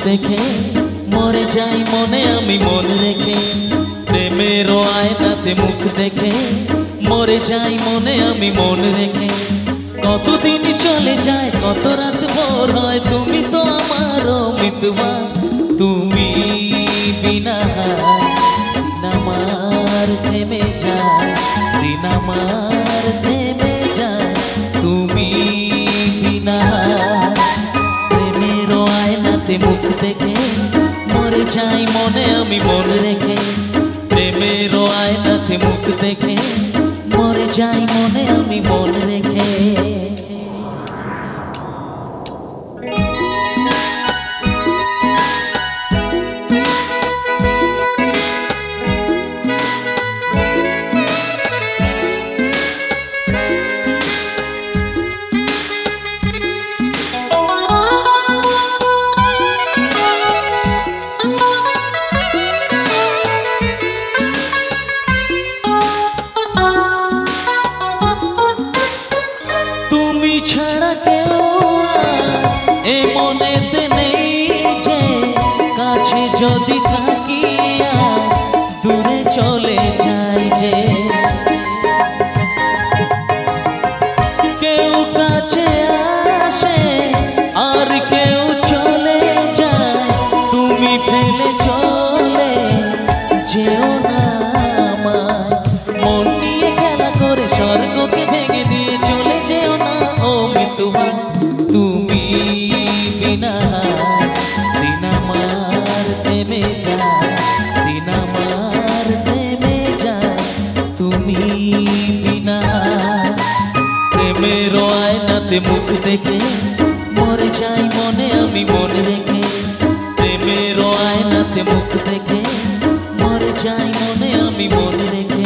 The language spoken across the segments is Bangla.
দেখে মরে যাই মনে আমি মন রেখে। প্রেমের আয়নাতে মুখ দেখে মরে যাই মনে আমি মন রেখে। কতদিন চলে যায় কত রাত ভোর হয়, তুমি তো আমার মিতবা। তুমি বিনা আমার থেমে যায়, দিন আমার থেমে যায়। তুমি বিনা প্রেমের আয়নাতে মুখ দেখে মরে যাই মনে আমি মন রেখে। প্রেমের আয়নাতে মুখ দেখে মরে যাই মনে আমি মন রেখে। ছাড়া কেউ এ মনেতে নেই যে, কাছে যদি থাকিয়া দূরে চলে যাই যে। কেউ কাছে আসে আর কেউ চলে যায়, তুমি ফেলে চলে যেও না আমায়। মন নিয়ে খেলা করে স্বর্গকে ভেঙে দিয়ে চলে যেও না ও মিতবা। তুমি বিনা দিন আমার থেমে যায়, দিন আমার থেমে যায়। তুমি বিনা প্রেমের আয়নাতে মুখ দেখে মরে যাই মনে আমি মন রেখে। প্রেমের আয়নাতে মুখ দেখে মরে যাই মনে আমি মন রেখে।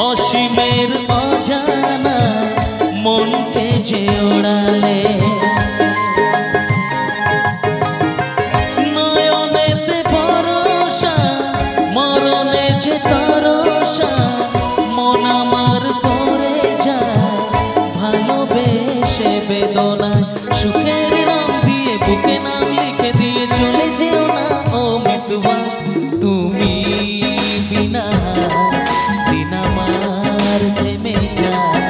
অসীমের অজানা মনকে যে ওড়ালে, নয়নেতে ভরসা মরণে যে তরসা। মন আমার পড়ে যায় ভালোবেসে বেদনা, সুখের রং দিয়ে বুকে নাম লিখে দিয়ে চলে যেও না ও মিতবা। তুমি বিনা দিন আমার থেমে যায়,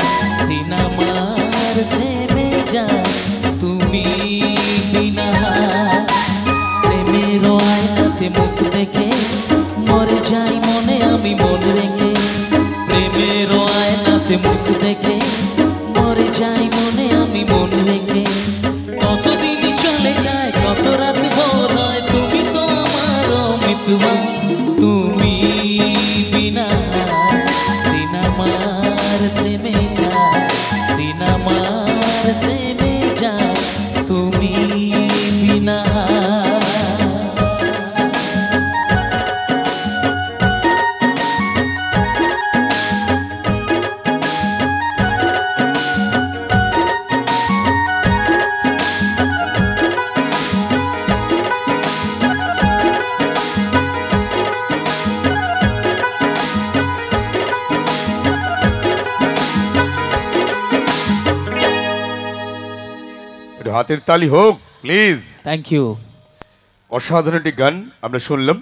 দিন আমার থেমে যায়। তুমি বিনা প্রেমের আয়নাতে মুখ দেখে মরে যাই মনে আমি মন রেখে। প্রেমের আয়নাতে মুখ দেখে মরে যাই মনে আমি মন রেখে। কতদিন চলে যায় কত রাত ভোর হয়, তুমি তো আমার মিতবা। তুমি বিনা দিন আমার থেমে যায়, দিন আমার থেমে যায়। তুমি বিনা হাতের তালি হোক প্লিজ। Thank you. অসাধারণ একটি গান আমরা শুনলাম।